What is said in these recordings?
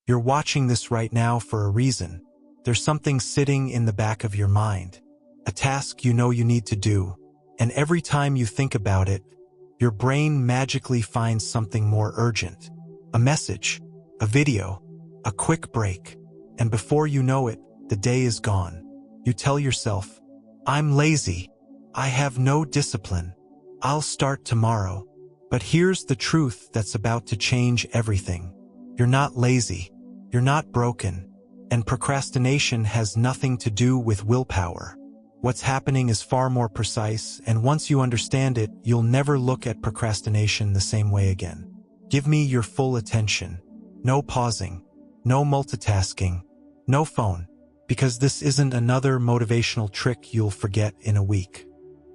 You're watching this right now for a reason. There's something sitting in the back of your mind, a task you know you need to do, and every time you think about it, your brain magically finds something more urgent. A message, a video, a quick break, and before you know it, the day is gone. You tell yourself, "I'm lazy. I have no discipline. I'll start tomorrow." But here's the truth that's about to change everything. You're not lazy. You're not broken. And procrastination has nothing to do with willpower. What's happening is far more precise, and once you understand it, you'll never look at procrastination the same way again. Give me your full attention. No pausing. No multitasking. No phone. Because this isn't another motivational trick you'll forget in a week.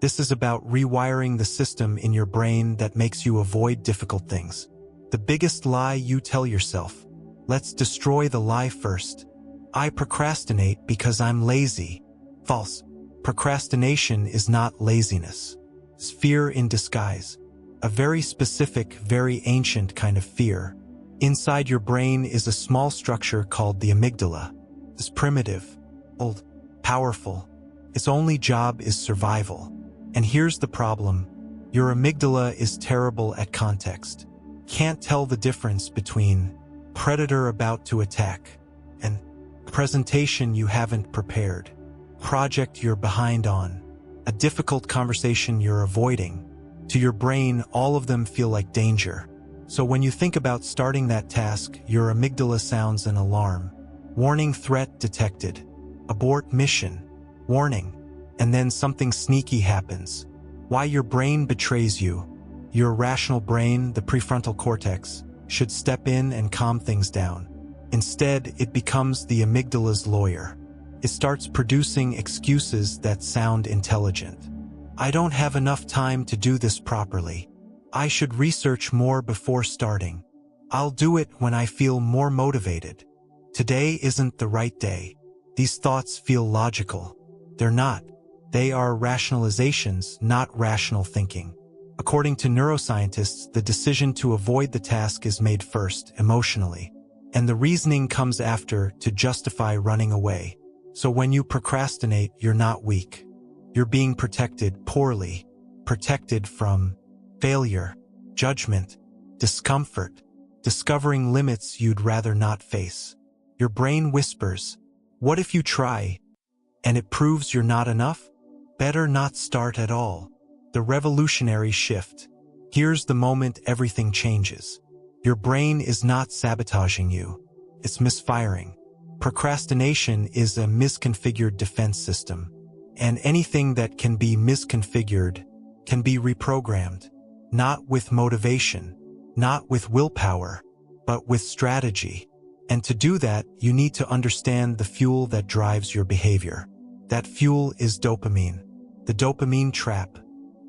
This is about rewiring the system in your brain that makes you avoid difficult things. The biggest lie you tell yourself. Let's destroy the lie first. I procrastinate because I'm lazy. False. Procrastination is not laziness. It's fear in disguise. A very specific, very ancient kind of fear. Inside your brain is a small structure called the amygdala. It's primitive, old, powerful. Its only job is survival. And here's the problem. Your amygdala is terrible at context. Can't tell the difference between predator about to attack and presentation you haven't prepared, project you're behind on, a difficult conversation you're avoiding. To your brain, all of them feel like danger. So when you think about starting that task, your amygdala sounds an alarm. Warning, threat detected. Abort mission. Warning. And then something sneaky happens. Why your brain betrays you. Your rational brain, the prefrontal cortex, should step in and calm things down. Instead, it becomes the amygdala's lawyer. It starts producing excuses that sound intelligent. I don't have enough time to do this properly. I should research more before starting. I'll do it when I feel more motivated. Today isn't the right day. These thoughts feel logical. They're not. They are rationalizations, not rational thinking. According to neuroscientists, the decision to avoid the task is made first, emotionally, and the reasoning comes after to justify running away. So when you procrastinate, you're not weak. You're being protected poorly, protected from failure, judgment, discomfort, discovering limits you'd rather not face. Your brain whispers, "What if you try?" And it proves you're not enough? Better not start at all. The revolutionary shift. Here's the moment everything changes. Your brain is not sabotaging you. It's misfiring. Procrastination is a misconfigured defense system. And anything that can be misconfigured can be reprogrammed. Not with motivation, not with willpower, but with strategy. And to do that, you need to understand the fuel that drives your behavior. That fuel is dopamine. The dopamine trap.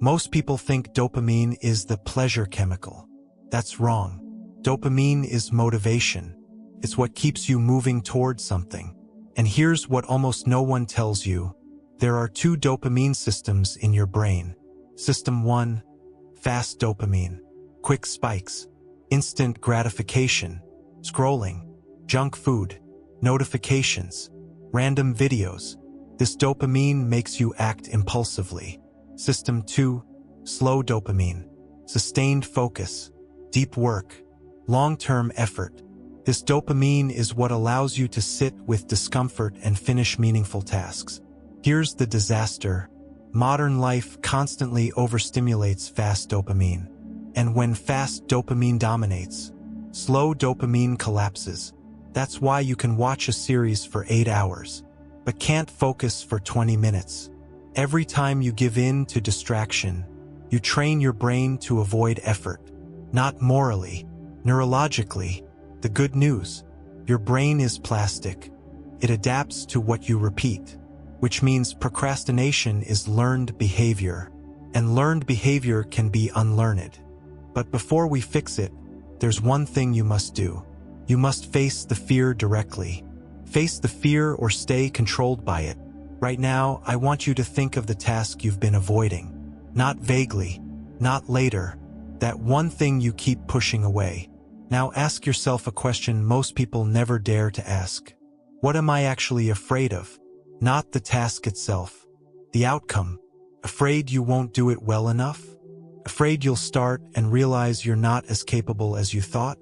Most people think dopamine is the pleasure chemical. That's wrong. Dopamine is motivation. It's what keeps you moving towards something. And here's what almost no one tells you. There are two dopamine systems in your brain. System 1, fast dopamine, quick spikes, instant gratification, scrolling, junk food, notifications, random videos. This dopamine makes you act impulsively. System 2, slow dopamine, sustained focus, deep work, long-term effort. This dopamine is what allows you to sit with discomfort and finish meaningful tasks. Here's the disaster. Modern life constantly overstimulates fast dopamine. And when fast dopamine dominates, slow dopamine collapses. That's why you can watch a series for 8 hours, but can't focus for 20 minutes. Every time you give in to distraction, you train your brain to avoid effort. Not morally, neurologically. The good news, your brain is plastic. It adapts to what you repeat, which means procrastination is learned behavior, and learned behavior can be unlearned. But before we fix it, there's one thing you must do. You must face the fear directly. Face the fear or stay controlled by it. Right now, I want you to think of the task you've been avoiding. Not vaguely, not later. That one thing you keep pushing away. Now ask yourself a question most people never dare to ask. What am I actually afraid of? Not the task itself. The outcome. Afraid you won't do it well enough? Afraid you'll start and realize you're not as capable as you thought?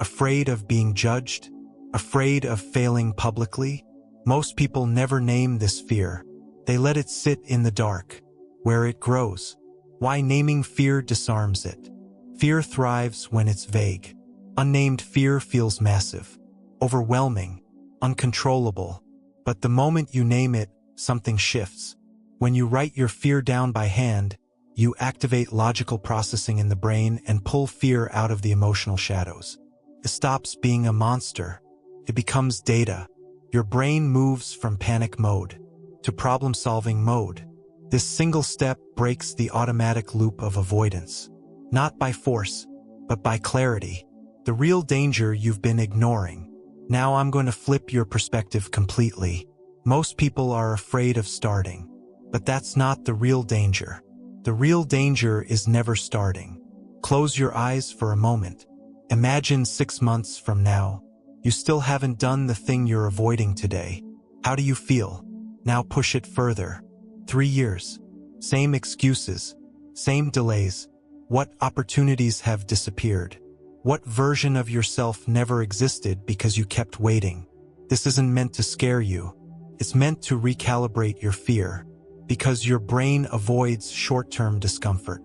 Afraid of being judged? Afraid of failing publicly? Most people never name this fear. They let it sit in the dark, where it grows. Why naming fear disarms it. Fear thrives when it's vague. Unnamed fear feels massive, overwhelming, uncontrollable. But the moment you name it, something shifts. When you write your fear down by hand, you activate logical processing in the brain and pull fear out of the emotional shadows. It stops being a monster. It becomes data. Your brain moves from panic mode to problem-solving mode. This single step breaks the automatic loop of avoidance. Not by force, but by clarity. The real danger you've been ignoring. Now I'm going to flip your perspective completely. Most people are afraid of starting. But that's not the real danger. The real danger is never starting. Close your eyes for a moment. Imagine 6 months from now. You still haven't done the thing you're avoiding today. How do you feel? Now push it further. 3 years. Same excuses. Same delays. What opportunities have disappeared? What version of yourself never existed because you kept waiting? This isn't meant to scare you. It's meant to recalibrate your fear. Because your brain avoids short-term discomfort,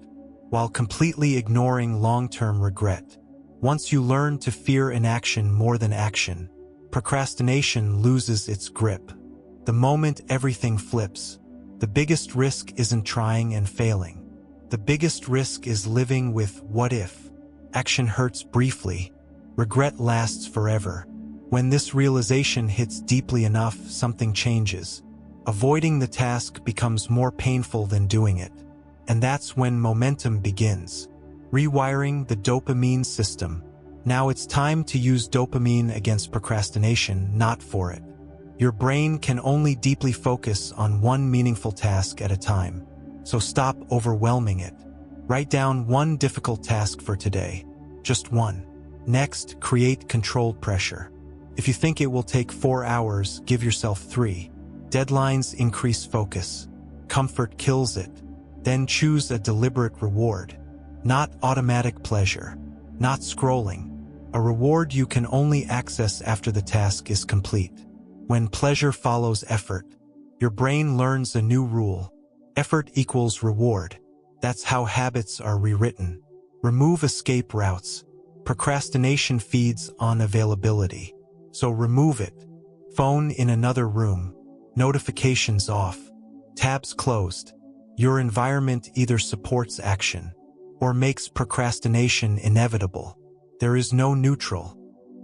while completely ignoring long-term regret. Once you learn to fear inaction more than action, procrastination loses its grip. The moment everything flips, the biggest risk isn't trying and failing. The biggest risk is living with what if. Action hurts briefly. Regret lasts forever. When this realization hits deeply enough, something changes. Avoiding the task becomes more painful than doing it. And that's when momentum begins. Rewiring the dopamine system. Now it's time to use dopamine against procrastination, not for it. Your brain can only deeply focus on one meaningful task at a time. So stop overwhelming it. Write down one difficult task for today. Just one. Next, create controlled pressure. If you think it will take 4 hours, give yourself 3. Deadlines increase focus. Comfort kills it. Then choose a deliberate reward. Not automatic pleasure. Not scrolling. A reward you can only access after the task is complete. When pleasure follows effort, your brain learns a new rule. Effort equals reward. That's how habits are rewritten. Remove escape routes. Procrastination feeds on availability. So remove it. Phone in another room. Notifications off. Tabs closed. Your environment either supports action or makes procrastination inevitable. There is no neutral.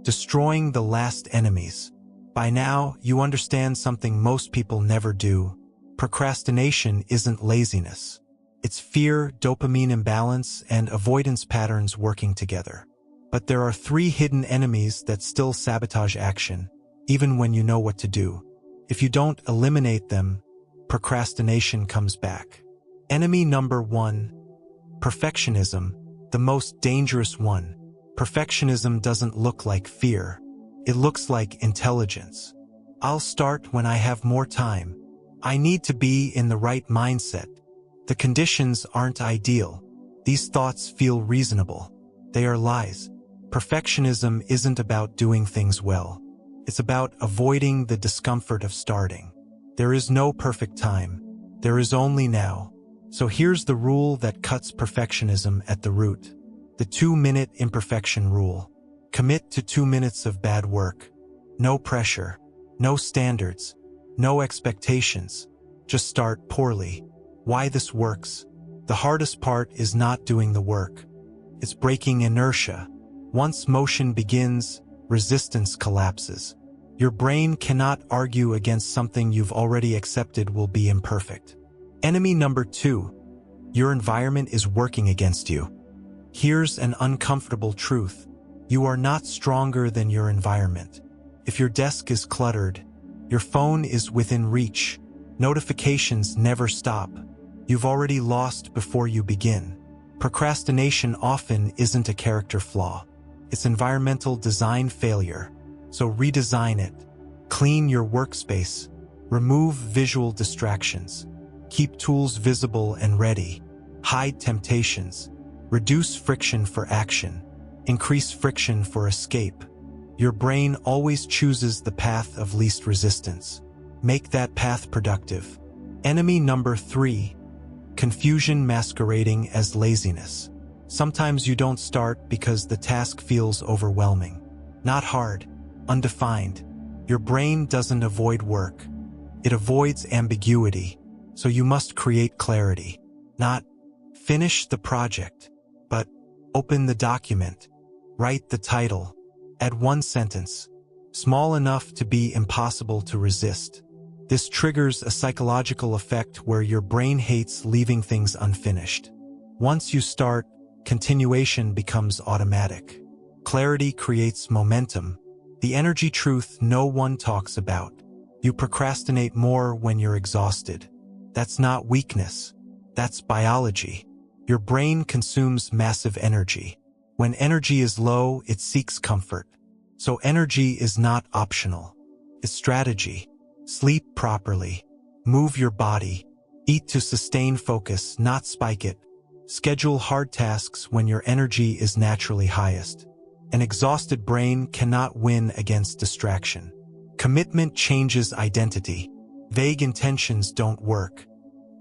Destroying the last enemies. By now, you understand something most people never do. Procrastination isn't laziness. It's fear, dopamine imbalance, and avoidance patterns working together. But there are 3 hidden enemies that still sabotage action, even when you know what to do. If you don't eliminate them, procrastination comes back. Enemy number 1, perfectionism, the most dangerous one. Perfectionism doesn't look like fear. It looks like intelligence. I'll start when I have more time. I need to be in the right mindset. The conditions aren't ideal. These thoughts feel reasonable. They are lies. Perfectionism isn't about doing things well. It's about avoiding the discomfort of starting. There is no perfect time. There is only now. So here's the rule that cuts perfectionism at the root. The 2-minute imperfection rule. Commit to 2 minutes of bad work. No pressure. No standards. No expectations. Just start poorly. Why this works? The hardest part is not doing the work. It's breaking inertia. Once motion begins, resistance collapses. Your brain cannot argue against something you've already accepted will be imperfect. Enemy number 2. Your environment is working against you. Here's an uncomfortable truth. You are not stronger than your environment. If your desk is cluttered, your phone is within reach, notifications never stop, you've already lost before you begin. Procrastination often isn't a character flaw. It's environmental design failure. So redesign it. Clean your workspace. Remove visual distractions. Keep tools visible and ready. Hide temptations. Reduce friction for action. Increase friction for escape. Your brain always chooses the path of least resistance. Make that path productive. Enemy number 3. Confusion masquerading as laziness. Sometimes you don't start because the task feels overwhelming. Not hard, undefined. Your brain doesn't avoid work. It avoids ambiguity, so you must create clarity. Not finish the project, but open the document, write the title, add one sentence, small enough to be impossible to resist. This triggers a psychological effect where your brain hates leaving things unfinished. Once you start, continuation becomes automatic. Clarity creates momentum, the energy truth no one talks about. You procrastinate more when you're exhausted. That's not weakness. That's biology. Your brain consumes massive energy. When energy is low, it seeks comfort. So energy is not optional. It's strategy. Sleep properly. Move your body. Eat to sustain focus, not spike it. Schedule hard tasks when your energy is naturally highest. An exhausted brain cannot win against distraction. Commitment changes identity. Vague intentions don't work.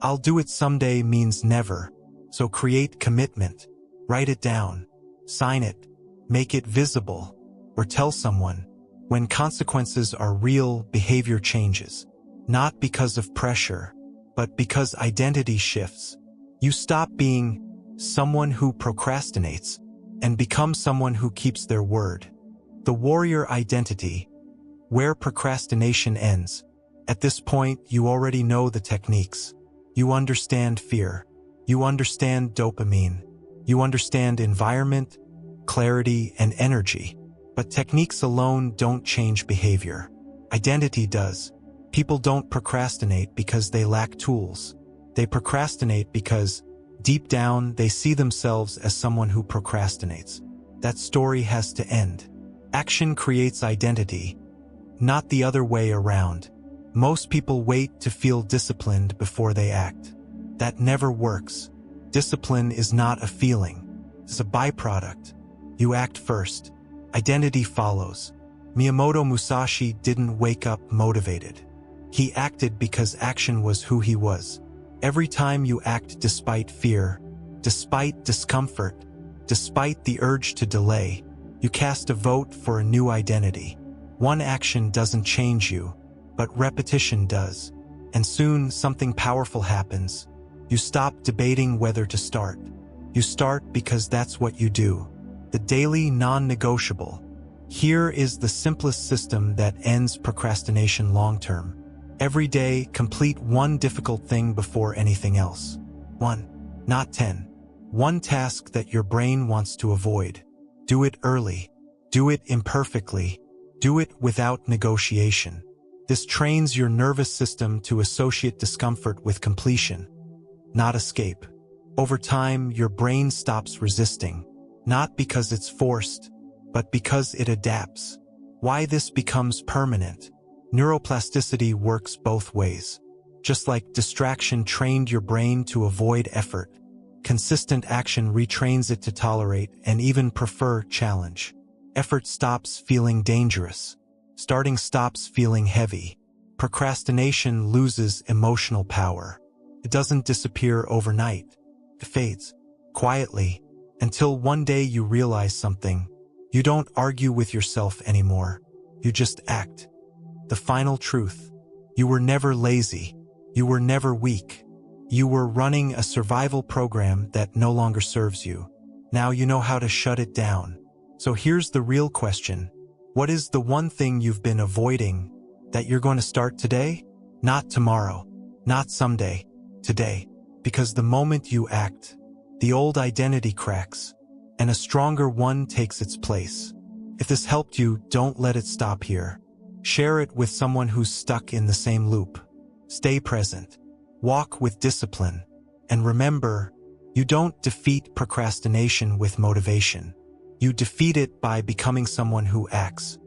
I'll do it someday means never. So create commitment. Write it down. Sign it. Make it visible. Or tell someone. When consequences are real, behavior changes. Not because of pressure, but because identity shifts. You stop being someone who procrastinates and become someone who keeps their word. The warrior identity, where procrastination ends. At this point, you already know the techniques. You understand fear. You understand dopamine. You understand environment, clarity, and energy. But techniques alone don't change behavior. Identity does. People don't procrastinate because they lack tools. They procrastinate because, deep down, they see themselves as someone who procrastinates. That story has to end. Action creates identity, not the other way around. Most people wait to feel disciplined before they act. That never works. Discipline is not a feeling. It's a byproduct. You act first. Identity follows. Miyamoto Musashi didn't wake up motivated. He acted because action was who he was. Every time you act despite fear, despite discomfort, despite the urge to delay, you cast a vote for a new identity. One action doesn't change you, but repetition does. And soon something powerful happens. You stop debating whether to start. You start because that's what you do. The daily non-negotiable. Here is the simplest system that ends procrastination long-term. Every day, complete one difficult thing before anything else. 1, not 10. One task that your brain wants to avoid. Do it early. Do it imperfectly. Do it without negotiation. This trains your nervous system to associate discomfort with completion, not escape. Over time, your brain stops resisting, not because it's forced, but because it adapts. Why this becomes permanent? Neuroplasticity works both ways. Just like distraction trained your brain to avoid effort, consistent action retrains it to tolerate and even prefer challenge. Effort stops feeling dangerous. Starting stops feeling heavy. Procrastination loses emotional power. It doesn't disappear overnight. It fades, quietly, until one day you realize something. You don't argue with yourself anymore. You just act. The final truth. You were never lazy. You were never weak. You were running a survival program that no longer serves you. Now you know how to shut it down. So here's the real question. What is the one thing you've been avoiding that you're going to start today? Not tomorrow. Not someday. Today. Because the moment you act, the old identity cracks, and a stronger one takes its place. If this helped you, don't let it stop here. Share it with someone who's stuck in the same loop. Stay present. Walk with discipline. And remember, you don't defeat procrastination with motivation. You defeat it by becoming someone who acts.